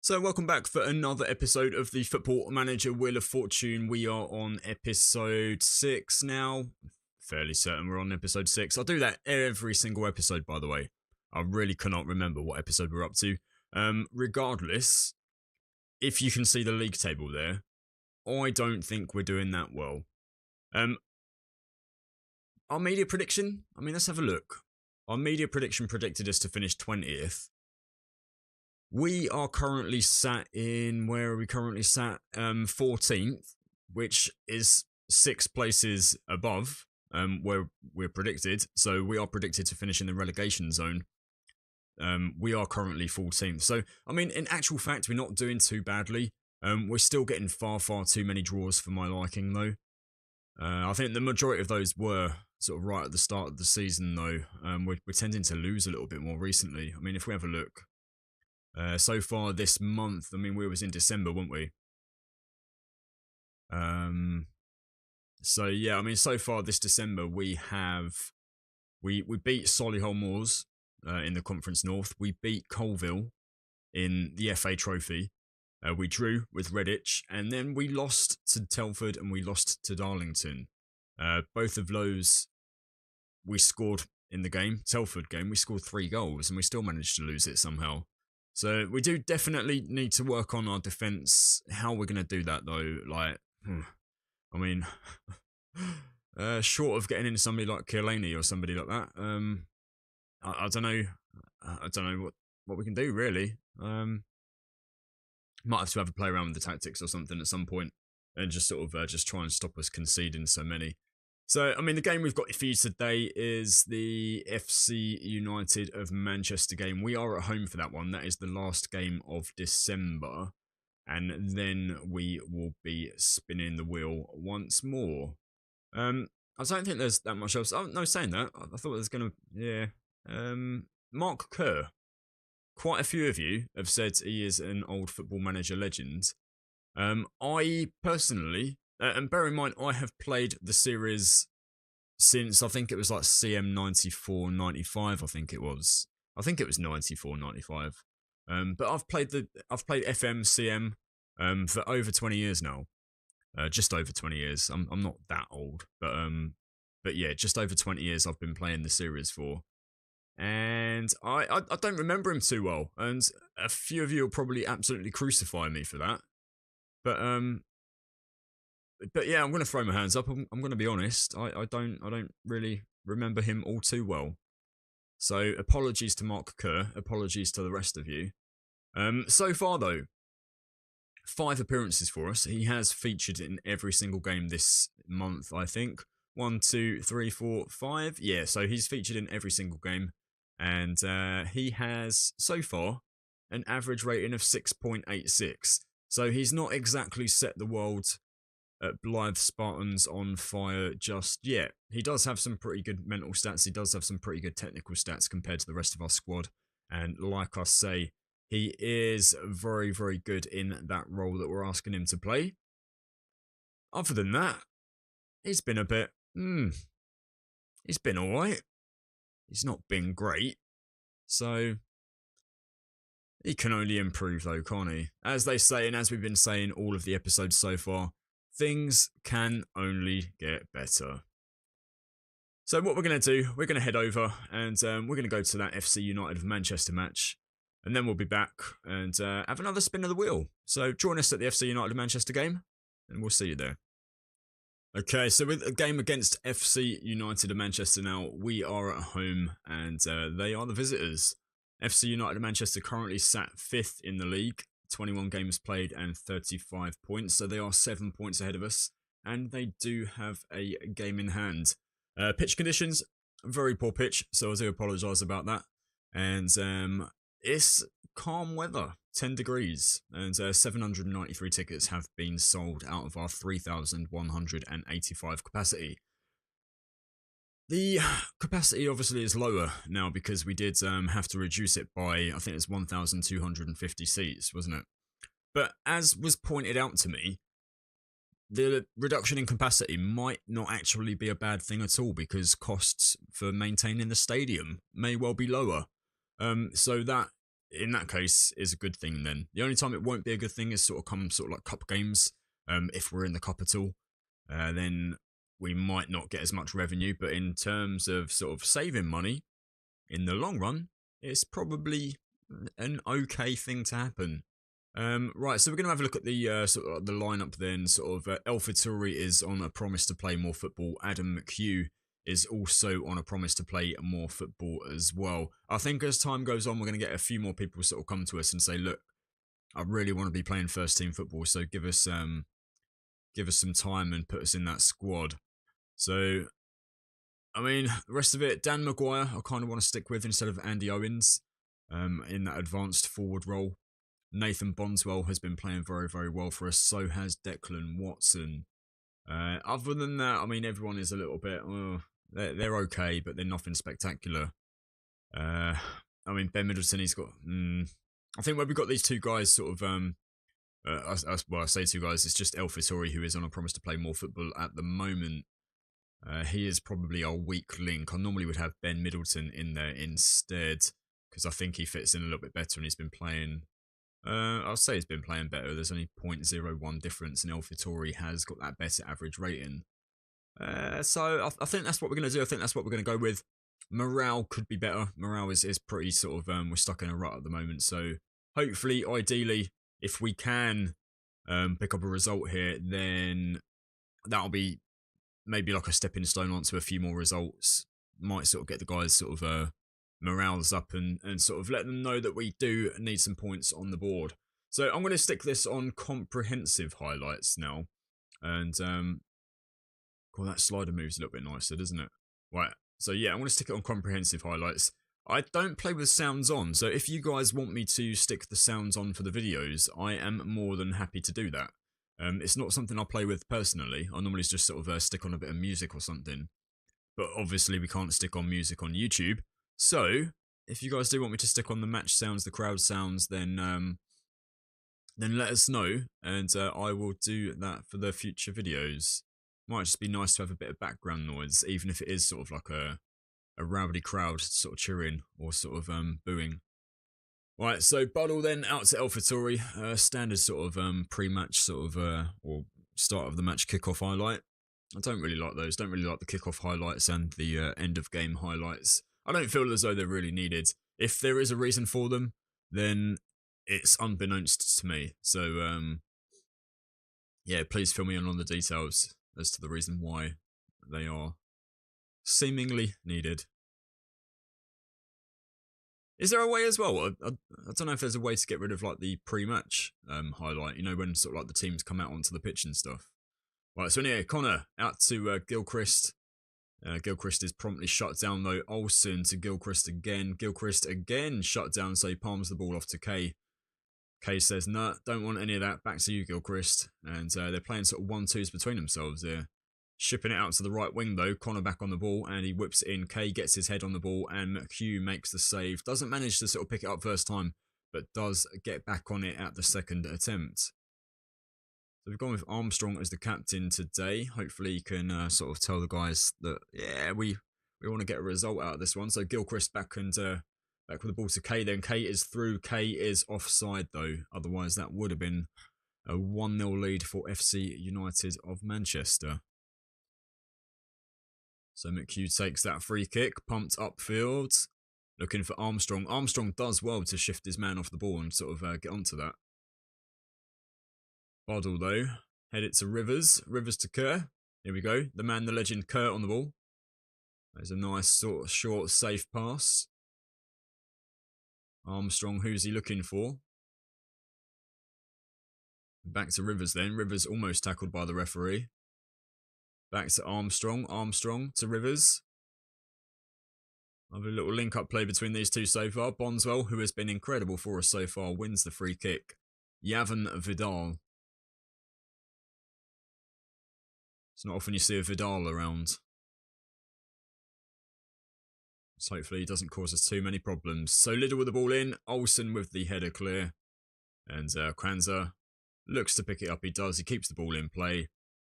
So welcome back for another episode of the Football Manager Wheel of Fortune. We are on episode 6 now. Fairly certain we're on episode 6. I do that every single episode, by the way. I really cannot remember what episode we're up to. Regardless, if you can see the league table there, I don't think we're doing that well. Our media prediction, let's have a look. Our media prediction predicted us to finish 20th. We are currently sat in, where are we currently sat? 14th, which is 6 places above where we're predicted. So we are predicted to finish in the relegation zone. We are currently 14th. So, in actual fact, we're not doing too badly. We're still getting far too many draws for my liking, though. I think the majority of those were sort of right at the start of the season, though. We're tending to lose a little bit more recently. If we have a look. So far this month, we was in December, weren't we? So far this December, we beat Solihull Moors in the Conference North. We beat Colville in the FA Trophy. We drew with Redditch, and then we lost to Telford and we lost to Darlington. Both of those we scored in the game. Telford game, we scored 3 goals and we still managed to lose it somehow. So we do definitely need to work on our defence. How we're going to do that, though, short of getting into somebody like Killaney or somebody like that, I don't know. I don't know what we can do, really. Might have to have a play around with the tactics or something at some point and just sort of just try and stop us conceding so many. So, the game we've got for you today is the FC United of Manchester game. We are at home for that one. That is the last game of December. And then we will be spinning the wheel once more. I don't think there's that much else. Oh, no, saying that, I thought there was going to... Yeah. Mark Kerr. Quite a few of you have said he is an old Football Manager legend. I personally... and bear in mind, I have played the series since, I think it was like CM 94, 95, I think it was. I think it was 94, 95. But I've played FM, CM for over 20 years now. Just over 20 years. I'm not that old, but yeah, just over 20 years I've been playing the series for. And I don't remember him too well, and a few of you will probably absolutely crucify me for that. But yeah, I'm going to throw my hands up. I'm going to be honest. I don't really remember him all too well. So apologies to Mark Kerr. Apologies to the rest of you. So far though, 5 appearances for us. He has featured in every single game this month, I think. 1, 2, 3, 4, 5. Yeah, so he's featured in every single game. And he has, so far, an average rating of 6.86. So he's not exactly set the world at Blythe Spartans on fire just yet. He does have some pretty good mental stats. He does have some pretty good technical stats compared to the rest of our squad. And like I say, he is very, very good in that role that we're asking him to play. Other than that, he's been a bit, he's been alright. He's not been great. So, he can only improve though, can't he? As they say, and as we've been saying all of the episodes so far, things can only get better. So what we're going to do, we're going to head over and we're going to go to that FC United of Manchester match. And then we'll be back and have another spin of the wheel. So join us at the FC United of Manchester game and we'll see you there. Okay, so with a game against FC United of Manchester now, we are at home and they are the visitors. FC United of Manchester currently sat 5th in the league. 21 games played and 35 points, so they are 7 points ahead of us, and they do have a game in hand. Pitch conditions, very poor pitch, so I do apologise about that. And it's calm weather, 10 degrees, and 793 tickets have been sold out of our 3,185 capacity. The capacity obviously is lower now because we did have to reduce it by, I think it's 1,250 seats, wasn't it? But as was pointed out to me, the reduction in capacity might not actually be a bad thing at all because costs for maintaining the stadium may well be lower. So that in that case, is a good thing then. The only time it won't be a good thing is sort of come sort of like cup games. If we're in the cup at all, then we might not get as much revenue. But in terms of sort of saving money in the long run, it's probably an okay thing to happen. Right, so we're going to have a look at the sort of the lineup then. Sort of El Faturi is on a promise to play more football. Adam McHugh is also on a promise to play more football as well. I think as time goes on, we're going to get a few more people sort of come to us and say, look, I really want to be playing first team football, so give us some time and put us in that squad. So, I mean, the rest of it, Dan Maguire, I kind of want to stick with instead of Andy Owens in that advanced forward role. Nathan Bonswell has been playing very, very well for us. So has Declan Watson. Other than that, I mean, everyone is a little bit, they're okay, but they're nothing spectacular. I mean, Ben Middleton, he's got, I think where we've got these two guys sort of, I say two guys, it's just El Faturi who is on a promise to play more football at the moment. He is probably our weak link. I normally would have Ben Middleton in there instead, because I think he fits in a little bit better and he's been playing, I'll say he's been playing better. There's only 0.01 difference and El Faturi has got that better average rating. So I think that's what we're going to do. I think that's what we're going to go with. Morale could be better. Morale is pretty sort of, we're stuck in a rut at the moment. So hopefully, ideally, if we can pick up a result here, then that'll be maybe like a stepping stone onto a few more results. Might sort of get the guys sort of morales up and sort of let them know that we do need some points on the board. So I'm going to stick this on comprehensive highlights now. And, God, that slider moves a little bit nicer, doesn't it? Right, so yeah, I'm going to stick it on comprehensive highlights. I don't play with sounds on, so if you guys want me to stick the sounds on for the videos, I am more than happy to do that. It's not something I play with personally. I normally just sort of stick on a bit of music or something. But obviously we can't stick on music on YouTube. So, if you guys do want me to stick on the match sounds, the crowd sounds, then let us know. And I will do that for the future videos. Might just be nice to have a bit of background noise, even if it is sort of like a rowdy crowd sort of cheering or sort of booing. Right, so Buddle then out to El Faturi, standard sort of pre-match sort of, or start of the match kickoff highlight. I don't really like those, don't really like the kickoff highlights and the end of game highlights. I don't feel as though they're really needed. If there is a reason for them, then it's unbeknownst to me. So, yeah, please fill me in on the details as to the reason why they are seemingly needed. Is there a way as well? I don't know if there's a way to get rid of like the pre-match highlight, you know, when sort of like the teams come out onto the pitch and stuff. Right, so anyway, Connor out to Gilchrist. Gilchrist is promptly shut down though. Olsen to Gilchrist again. Gilchrist again shut down, so he palms the ball off to Kay. Kay says, "No, don't want any of that. Back to you, Gilchrist." And they're playing sort of 1-2s between themselves here. Shipping it out to the right wing though. Connor back on the ball and he whips it in. Kay gets his head on the ball and McHugh makes the save. Doesn't manage to sort of pick it up first time, but does get back on it at the second attempt. So we've gone with Armstrong as the captain today. Hopefully he can sort of tell the guys that, yeah, we want to get a result out of this one. So Gilchrist back and back with the ball to Kay. Then Kay is through. Kay is offside though. Otherwise that would have been a 1-0 lead for FC United of Manchester. So McHugh takes that free kick, pumped upfield, looking for Armstrong. Armstrong does well to shift his man off the ball and sort of get onto that. Boddle though, head it to Rivers. Rivers to Kerr. Here we go. The man, the legend, Kerr on the ball. There's a nice sort of short, safe pass. Armstrong, who's he looking for? Back to Rivers then. Rivers almost tackled by the referee. Back to Armstrong. Armstrong to Rivers. Lovely little link-up play between these two so far. Bonswell, who has been incredible for us so far, wins the free kick. Yavin Vidal. It's not often you see a Vidal around. So hopefully he doesn't cause us too many problems. So Liddell with the ball in. Olsen with the header clear. And Kwanzaa looks to pick it up. He does. He keeps the ball in play.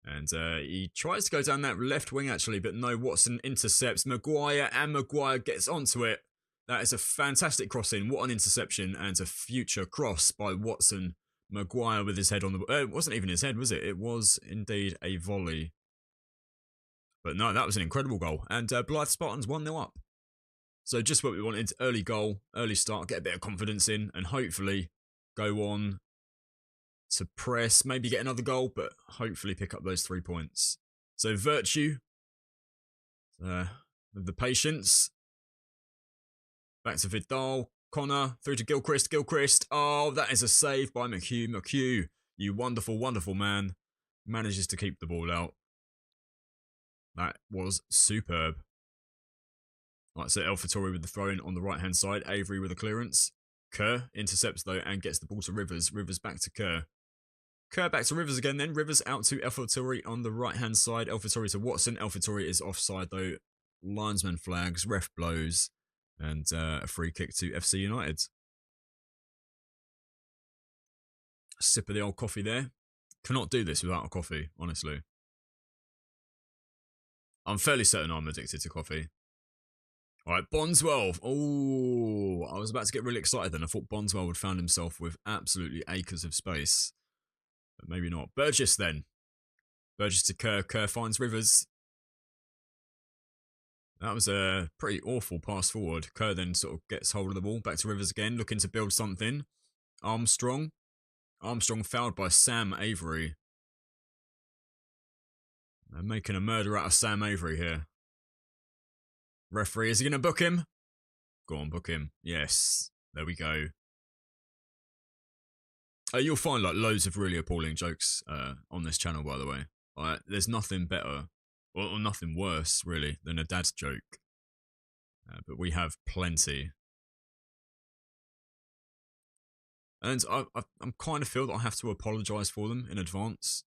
And he tries to go down that left wing actually, but no, Watson intercepts Maguire and Maguire gets onto it. That is a fantastic cross in. What an interception, and a future cross by Watson. Maguire with his head on the... it wasn't even his head, was it? It was indeed a volley. But no, that was an incredible goal. And Blythe Spartans 1-0 up. So just what we wanted. Early goal, early start, get a bit of confidence in, and hopefully go on to press, maybe get another goal, but hopefully pick up those 3 points. So Virtue, with the patience. Back to Vidal. Connor through to Gilchrist. Gilchrist. Oh, that is a save by McHugh. McHugh, you wonderful, wonderful man. Manages to keep the ball out. That was superb. Right, so Elfatori with the throw-in on the right-hand side. Avery with a clearance. Kerr intercepts, though, and gets the ball to Rivers. Rivers back to Kerr. Kerr back to Rivers again, then. Rivers out to Elfatori on the right-hand side. Elfatori to Watson. Elfatori is offside, though. Linesman flags. Ref blows. And a free kick to FC United. A sip of the old coffee there. Cannot do this without a coffee, honestly. I'm fairly certain I'm addicted to coffee. Alright, Bondswell. Oh, I was about to get really excited then. I thought Bondswell would found himself with absolutely acres of space. But maybe not. Burgess then. Burgess to Kerr. Kerr finds Rivers. That was a pretty awful pass forward. Kerr then sort of gets hold of the ball. Back to Rivers again, looking to build something. Armstrong. Armstrong fouled by Sam Avery. They're making a murder out of Sam Avery here. Referee, is he going to book him? Go on, book him. Yes. There we go. You'll find like loads of really appalling jokes on this channel, by the way. There's nothing better. Or nothing worse, really, than a dad joke. But we have plenty. And I'm kind of feel that I have to apologise for them in advance.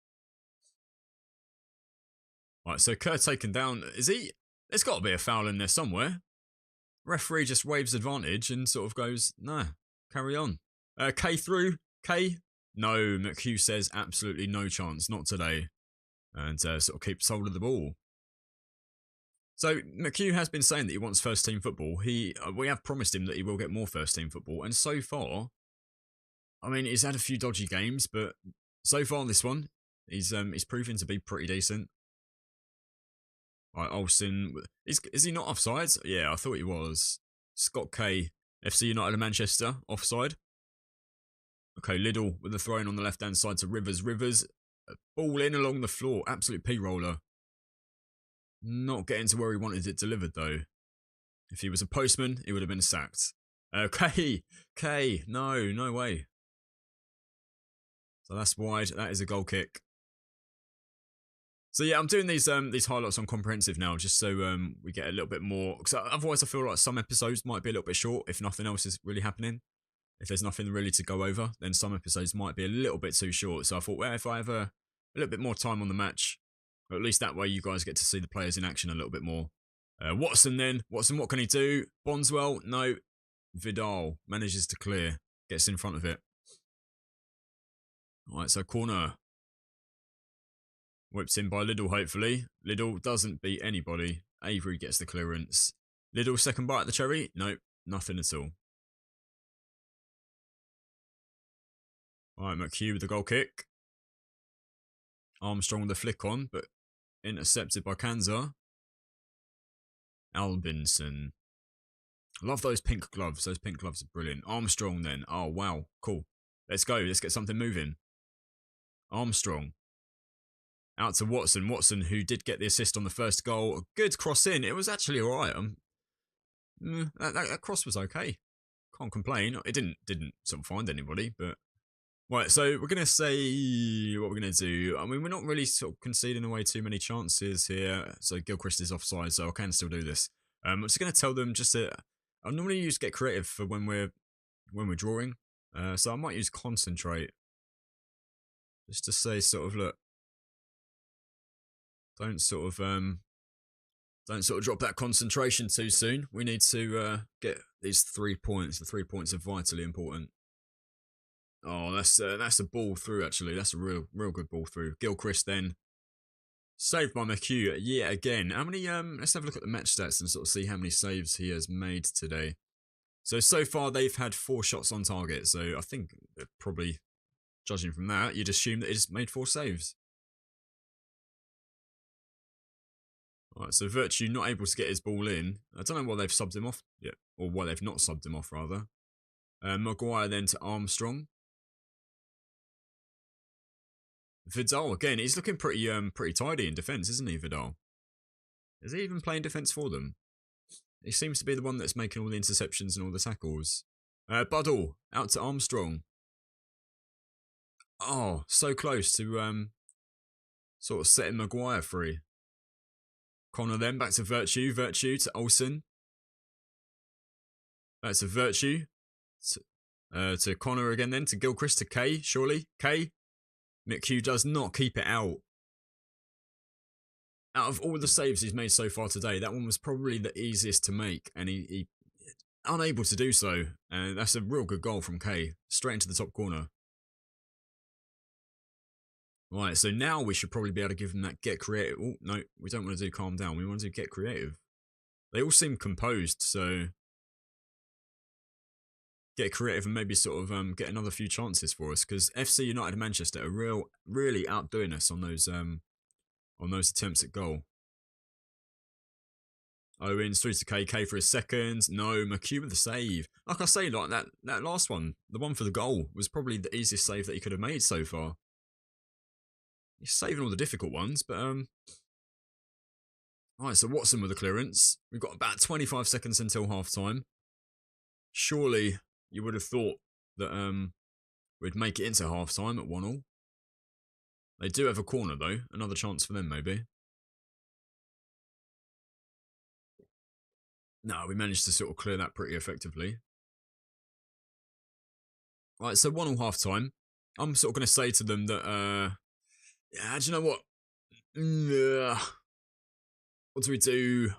Right, so Kerr taken down. Is he? There's got to be a foul in there somewhere. Referee just waves advantage and sort of goes, nah, carry on. K through. K? No, McHugh says absolutely no chance, not today. And sort of keeps hold of the ball. So McHugh has been saying that he wants first team football. We have promised him that he will get more first team football, and so far, I mean, he's had a few dodgy games, but so far this one, he's proven to be pretty decent. Right, Olsen, is he not offside? Yeah, I thought he was. Scott K, FC United of Manchester, offside. Okay, Liddell with the throw in on the left hand side to Rivers. Rivers. Ball in along the floor. Absolute P-roller. Not getting to where he wanted it delivered, though. If he was a postman, he would have been sacked. K. No way. So that's wide. That is a goal kick. So yeah, I'm doing these highlights on comprehensive now, just so we get a little bit more. Because otherwise, I feel like some episodes might be a little bit short if nothing else is really happening. If there's nothing really to go over, then some episodes might be a little bit too short. So I thought, well, if I have a little bit more time on the match, or at least that way you guys get to see the players in action a little bit more. Watson then. Watson, what can he do? Bondswell, no. Vidal manages to clear. Gets in front of it. Alright, so corner. Whips in by Liddell, hopefully. Liddell doesn't beat anybody. Avery gets the clearance. Liddell, second bite at the cherry? Nope, nothing at all. Alright, McHugh with the goal kick. Armstrong with the flick on, but intercepted by Kanza. Albinson. Love those pink gloves. Those pink gloves are brilliant. Armstrong then. Oh, wow. Cool. Let's go. Let's get something moving. Armstrong. Out to Watson. Watson, who did get the assist on the first goal. A good cross in. It was actually alright. That cross was okay. Can't complain. It didn't sort of find anybody, but... Right, so we're going to say what we're going to do. I mean, we're not really sort of conceding away too many chances here. So Gilchrist is offside, so I can still do this. I'm just going to tell them just to... I normally use get creative for when we're drawing. So I might use concentrate. Just to say sort of, look. Don't sort of drop that concentration too soon. We need to get these 3 points. The 3 points are vitally important. Oh, that's a ball through, actually. That's a real good ball through. Gilchrist then. Saved by McHugh yet again. How many, let's have a look at the match stats and sort of see how many saves he has made today. So far they've had 4 shots on target. So I think probably, judging from that, you'd assume that it's made 4 saves. Alright, so Virtue not able to get his ball in. I don't know why they've subbed him off yet, or why they've not subbed him off, rather. Maguire then to Armstrong. Vidal, again, he's looking pretty tidy in defence, isn't he, Vidal? Is he even playing defence for them? He seems to be the one that's making all the interceptions and all the tackles. Buddle, out to Armstrong. Oh, so close to sort of setting Maguire free. Connor then, back to Virtue. Virtue to Olsen. Back to Virtue. To Connor again then, to Gilchrist, to Kay, surely. Kay. McHugh does not keep it out. Out of all the saves he's made so far today, that one was probably the easiest to make, and he unable to do so. And that's a real good goal from Kay, straight into the top corner. Right, so now we should probably be able to give them that get creative. Oh, no, we don't want to do calm down. We want to do get creative. They all seem composed, so get creative and maybe sort of get another few chances for us, because FC United and Manchester are really outdoing us on those attempts at goal. Owens through to KK for a second. No, McHugh with the save. Like I say, like that last one, the one for the goal, was probably the easiest save that he could have made so far. He's saving all the difficult ones, but Alright, so Watson with the clearance. We've got about 25 seconds until half time. Surely you would have thought that we'd make it into half time at 1-1. They do have a corner though, another chance for them maybe. No, we managed to sort of clear that pretty effectively. Right, so 1-1 half time. I'm sort of going to say to them that, yeah, do you know what? What do we do?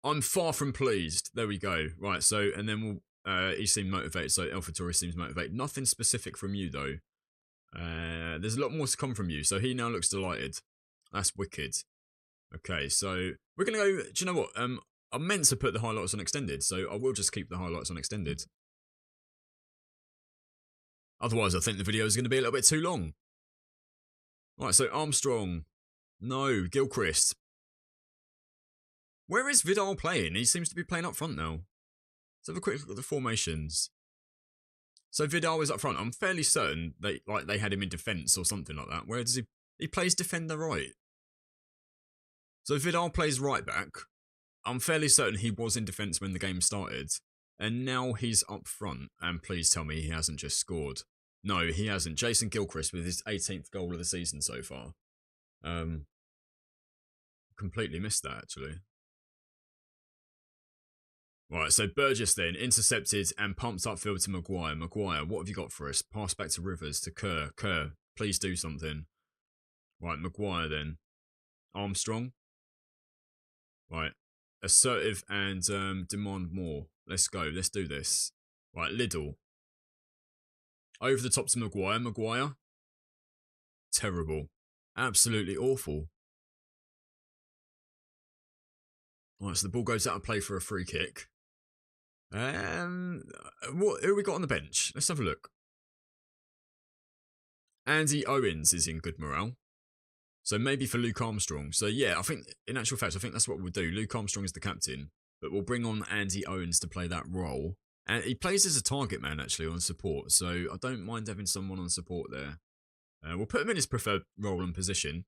I'm far from pleased. There we go. Right, so, and then we'll, he seemed motivated, so Alpha Tauri seems motivated. Nothing specific from you, though. There's a lot more to come from you, so he now looks delighted. That's wicked. Okay, so we're going to go, do you know what? I meant to put the highlights on extended, so I will just keep the highlights on extended. Otherwise, I think the video is going to be a little bit too long. Right, so Armstrong. No, Gilchrist. Where is Vidal playing? He seems to be playing up front now. Let's have a quick look at the formations. So Vidal is up front. I'm fairly certain they had him in defence or something like that. Where does he? He plays defender right. So Vidal plays right back. I'm fairly certain he was in defence when the game started. And now he's up front. And please tell me he hasn't just scored. No, he hasn't. Jason Gilchrist with his 18th goal of the season so far. Completely missed that, actually. Right, so Burgess then, intercepted and pumped upfield to Maguire. Maguire, what have you got for us? Pass back to Rivers, to Kerr. Kerr, please do something. Right, Maguire then. Armstrong. Right, assertive and demand more. Let's go, let's do this. Right, Liddell. Over the top to Maguire. Maguire. Terrible. Absolutely awful. Right, so the ball goes out of play for a free kick. Who have we got on the bench? Let's have a look. Andy Owens is in good morale. So maybe for Luke Armstrong. So yeah, I think, in actual fact, I think that's what we'll do. Luke Armstrong is the captain, but we'll bring on Andy Owens to play that role. And he plays as a target man, actually, on support. So I don't mind having someone on support there. We'll put him in his preferred role and position.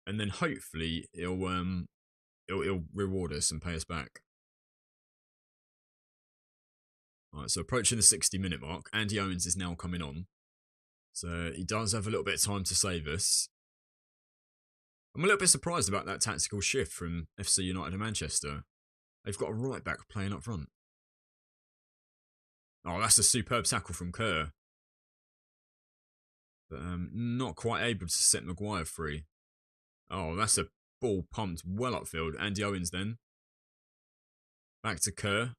And then hopefully he'll reward us and pay us back. Alright, so approaching the 60-minute mark. Andy Owens is now coming on. So he does have a little bit of time to save us. I'm a little bit surprised about that tactical shift from FC United and Manchester. They've got a right back playing up front. Oh, that's a superb tackle from Kerr. But not quite able to set Maguire free. Oh, that's a ball pumped well upfield. Andy Owens then. Back to Kerr.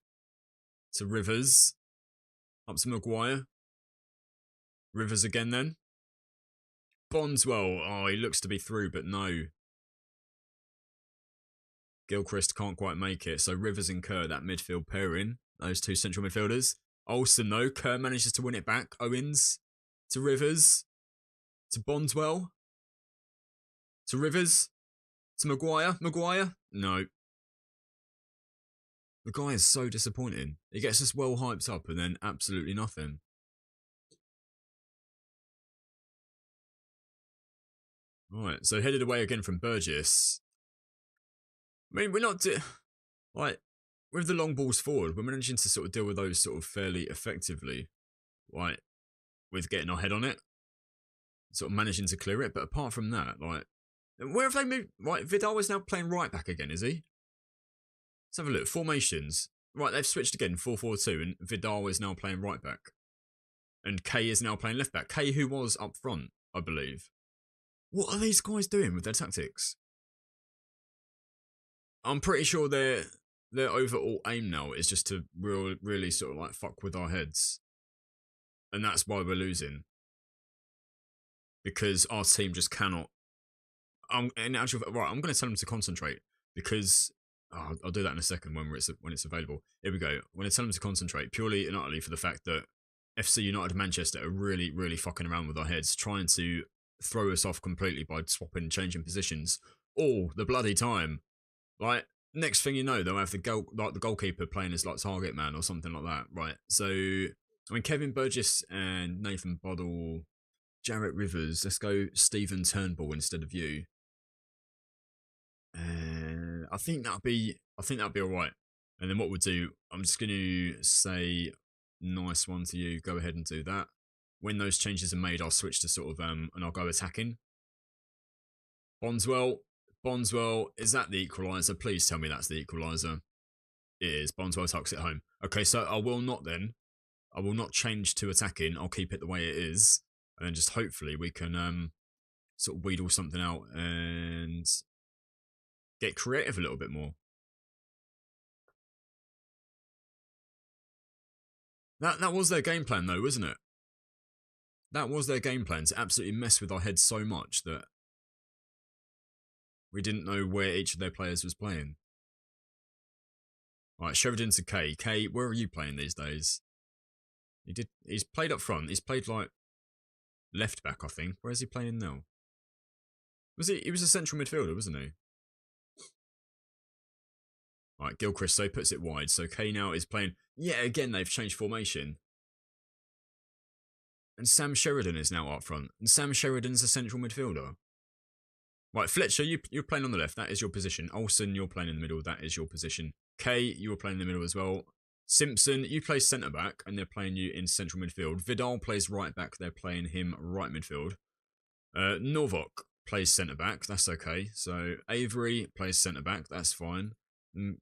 To Rivers. Up to Maguire. Rivers again then. Bondswell. Oh, he looks to be through, but no. Gilchrist can't quite make it. So Rivers and Kerr, that midfield pairing, those two central midfielders. Olsen, though, Kerr manages to win it back. Owens to Rivers to Bondswell to Rivers to Maguire. Maguire? No. The guy is so disappointing. He gets us well hyped up and then absolutely nothing. Right, so headed away again from Burgess. I mean, we're not... like, with the long balls forward, we're managing to sort of deal with those sort of fairly effectively. Like, with getting our head on it. Sort of managing to clear it. But apart from that, like... Where have they moved? Right, Vidal is now playing right back again, is he? Let's have a look. Formations. Right, they've switched again, 4-4-2, and Vidal is now playing right back. And Kay is now playing left back. Kay, who was up front, I believe. What are these guys doing with their tactics? I'm pretty sure their overall aim now is just to really sort of like fuck with our heads. And that's why we're losing. Because our team just cannot... in actual, right, I'm going to tell them to concentrate. Because... I'll do that in a second when it's available. Here we go. I'm going to tell them to concentrate purely and utterly for the fact that FC United Manchester are really fucking around with our heads, trying to throw us off completely by swapping and changing positions all the bloody time. Like, next thing you know, they'll have the goalkeeper playing as like target man or something like that, right? So, I mean, Kevin Burgess and Nathan Buddle, Jarrett Rivers. Let's go Stephen Turnbull instead of you. I think that'll be all right. And then what we'll do, I'm just going to say, nice one to you. Go ahead and do that. When those changes are made, I'll switch to sort of and I'll go attacking. Bondswell, is that the equaliser? Please tell me that's the equaliser. It is. Bondswell tucks it home. Okay, so I will not change to attacking. I'll keep it the way it is, and then just hopefully we can sort of wheedle something out and get creative a little bit more. That was their game plan though, wasn't it? That was their game plan, to absolutely mess with our heads so much that we didn't know where each of their players was playing. Alright, Sheridan to Kay. Kay, where are you playing these days? He's played up front. He's played like left back, I think. Where is he playing now? He was a central midfielder, wasn't he? Right, Gilchrist so puts it wide. So Kay now is playing... Yeah, again, they've changed formation. And Sam Sheridan is now up front. And Sam Sheridan's a central midfielder. Right, Fletcher, you're playing on the left. That is your position. Olsen, you're playing in the middle. That is your position. Kay, you're playing in the middle as well. Simpson, you play centre-back, and they're playing you in central midfield. Vidal plays right-back. They're playing him right midfield. Novak plays centre-back. That's okay. So Avery plays centre-back. That's fine.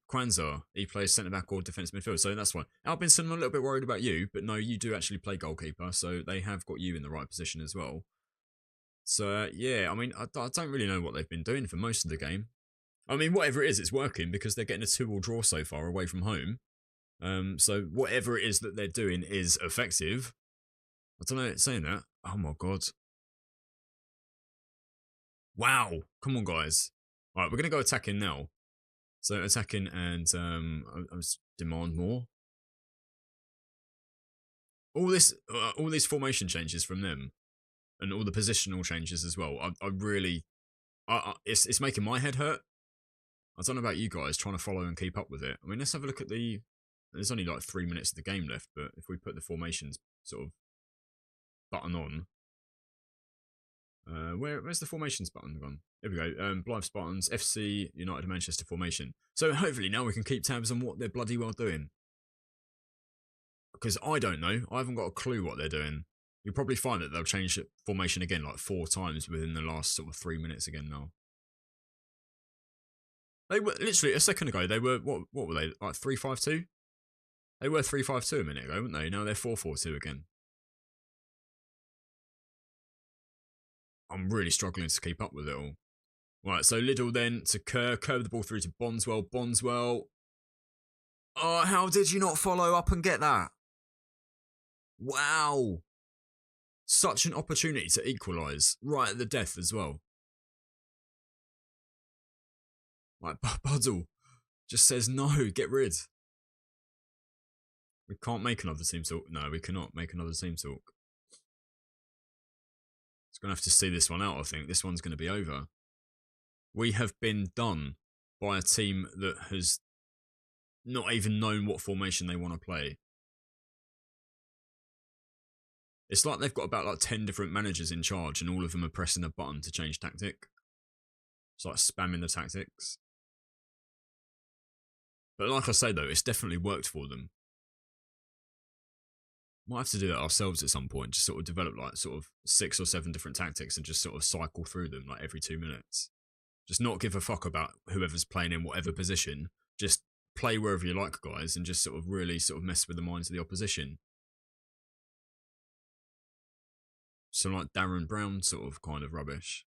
Kwanzaa, he plays centre-back or defensive midfield, so that's fine. Albinson, I'm a little bit worried about you, but no, you do actually play goalkeeper, so they have got you in the right position as well. So, yeah, I mean, I don't really know what they've been doing for most of the game. I mean, whatever it is, it's working because they're getting a 2-2 draw so far away from home. So whatever it is that they're doing is effective. I don't know, saying that. Oh my god. Wow. Come on, guys. Alright, we're going to go attacking now. So attacking and I demand more. All these formation changes from them, and all the positional changes as well. It's making my head hurt. I don't know about you guys trying to follow and keep up with it. I mean, let's have a look at there's only like 3 minutes of the game left, but if we put the formations sort of button on, where's the formations button gone? There we go. Blythe Spartans, FC United Manchester formation. So hopefully now we can keep tabs on what they're bloody well doing. Because I don't know. I haven't got a clue what they're doing. You'll probably find that they'll change formation again like 4 times within the last sort of 3 minutes again now. They were literally a second ago. They were what were they, like 3-5-2? They were 3-5-2 a minute ago, weren't they? Now they're 4-4-2 again. I'm really struggling to keep up with it all. Right, so Liddell then to Kerr. Kerr with the ball through to Bondswell. Bondswell. Oh, how did you not follow up and get that? Wow. Such an opportunity to equalise. Right at the death as well. Right, Buddle. Just says no, get rid. We can't make another team talk. No, we cannot make another team talk. It's going to have to see this one out, I think. This one's going to be over. We have been done by a team that has not even known what formation they want to play. It's like they've got about like 10 different managers in charge and all of them are pressing a button to change tactic. It's like spamming the tactics. But like I say though, it's definitely worked for them. Might have to do that ourselves at some point, just sort of develop like sort of 6 or 7 different tactics and just sort of cycle through them like every 2 minutes. Just not give a fuck about whoever's playing in whatever position. Just play wherever you like, guys, and just sort of really sort of mess with the minds of the opposition. So like Darren Brown sort of kind of rubbish.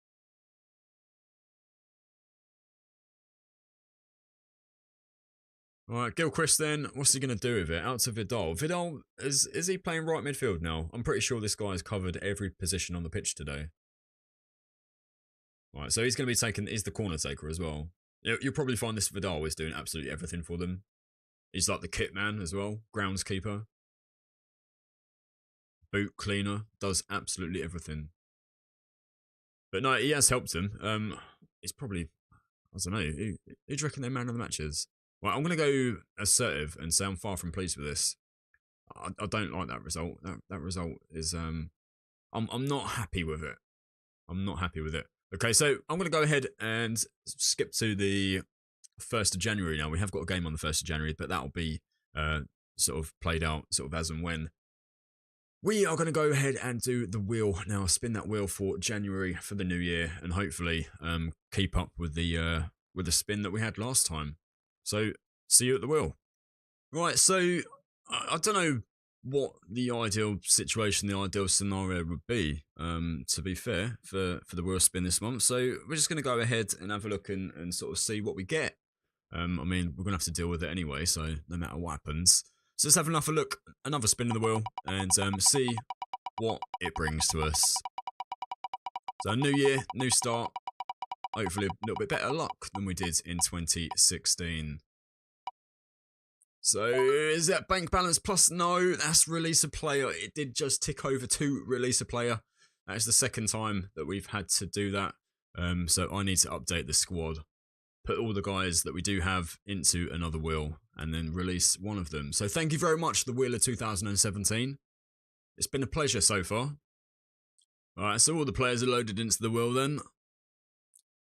Alright, Gilchrist then, what's he going to do with it? Out to Vidal. Vidal, is he playing right midfield now? I'm pretty sure this guy's covered every position on the pitch today. Alright, so he's going to be taking, he's the corner taker as well. You'll probably find this Vidal is doing absolutely everything for them. He's like the kit man as well, groundskeeper. Boot cleaner, does absolutely everything. But no, he has helped them. He's probably, I don't know, who do you reckon their man of the match is? Well, I'm going to go assertive and say I'm far from pleased with this. I don't like that result. That result is, I'm not happy with it. I'm not happy with it. Okay, so I'm going to go ahead and skip to the 1st of January now. We have got a game on the 1st of January, but that'll be sort of played out sort of as and when. We are going to go ahead and do the wheel now. Spin that wheel for January for the new year and hopefully keep up with the spin that we had last time. So, see you at the wheel. Right, so, I don't know what the ideal situation, the ideal scenario would be, to be fair, for the wheel spin this month. So, we're just going to go ahead and have a look and sort of see what we get. I mean, we're going to have to deal with it anyway, so no matter what happens. So, let's have another look, another spin of the wheel, and see what it brings to us. So, new year, new start. Hopefully a little bit better luck than we did in 2016. So, is that bank balance plus? No, that's release a player. It did just tick over to release a player. That is the second time that we've had to do that. So I need to update the squad. Put all the guys that we do have into another wheel and then release one of them. So thank you very much, the Wheel of 2017. It's been a pleasure so far. Alright, so all the players are loaded into the wheel then.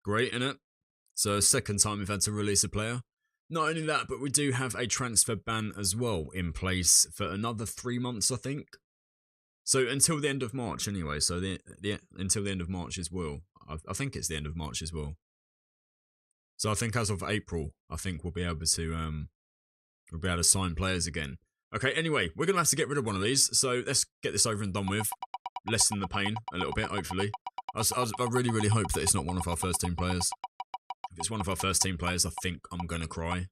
Great, innit? So second time we've had to release a player. Not only that, but we do have a transfer ban as well in place for another 3 months, I think. So until the end of March anyway. So until the end of March is will. I think it's the end of March as well. So I think as of April, I think we'll be able to sign players again. Okay, anyway, we're gonna have to get rid of one of these. So let's get this over and done with. Lessen the pain a little bit, hopefully. I really, really hope that it's not one of our first team players. If it's one of our first team players, I think I'm gonna cry.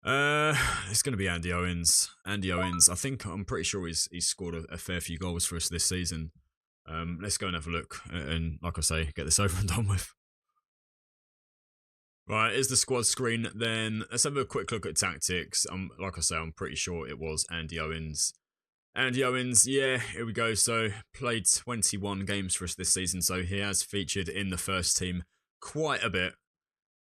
It's gonna be Andy Owens. Andy Owens. I'm pretty sure he's scored a fair few goals for us this season. Let's go and have a look and, like I say, get this over and done with. Right, here's the squad screen. Then let's have a quick look at tactics. Like I say, I'm pretty sure it was Andy Owens. Andy Owens, yeah, here we go. So, played 21 games for us this season, so he has featured in the first team quite a bit.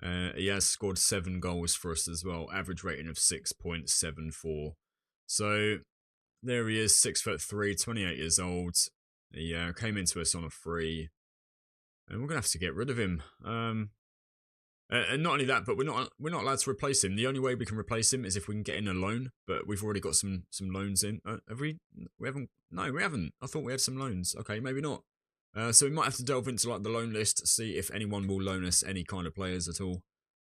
He has scored 7 goals for us as well, average rating of 6.74. So, there he is, 6'3", 28 years old. He came into us on a free, and we're going to have to get rid of him. And not only that, but we're not allowed to replace him. The only way we can replace him is if we can get in a loan. But we've already got some loans in. Have we? We haven't. No, we haven't. I thought we had some loans. Okay, maybe not. So we might have to delve into like the loan list, see if anyone will loan us any kind of players at all.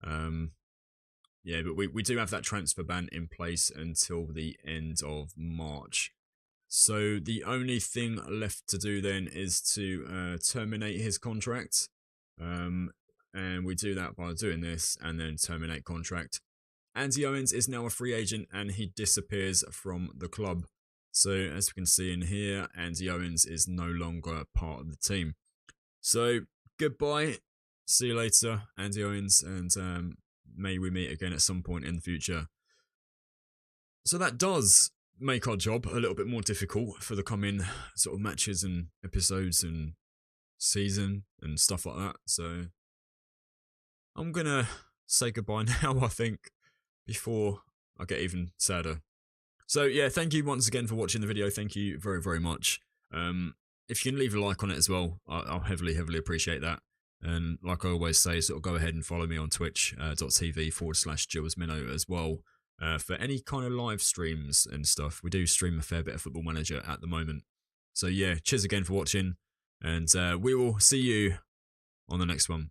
Yeah, but we do have that transfer ban in place until the end of March. So the only thing left to do then is to terminate his contract. And we do that by doing this and then terminate contract. Andy Owens is now a free agent and he disappears from the club. So as we can see in here, Andy Owens is no longer part of the team. So goodbye. See you later, Andy Owens. And may we meet again at some point in the future. So that does make our job a little bit more difficult for the coming sort of matches and episodes and season and stuff like that. So I'm gonna say goodbye now, I think, before I get even sadder. So yeah, thank you once again for watching the video. Thank you very, very much. If you can leave a like on it as well, I'll heavily appreciate that. And like I always say, sort of go ahead and follow me on twitch.tv/JillsMinnow as well. For any kind of live streams and stuff. We do stream a fair bit of Football Manager at the moment. So yeah, cheers again for watching, and we will see you on the next one.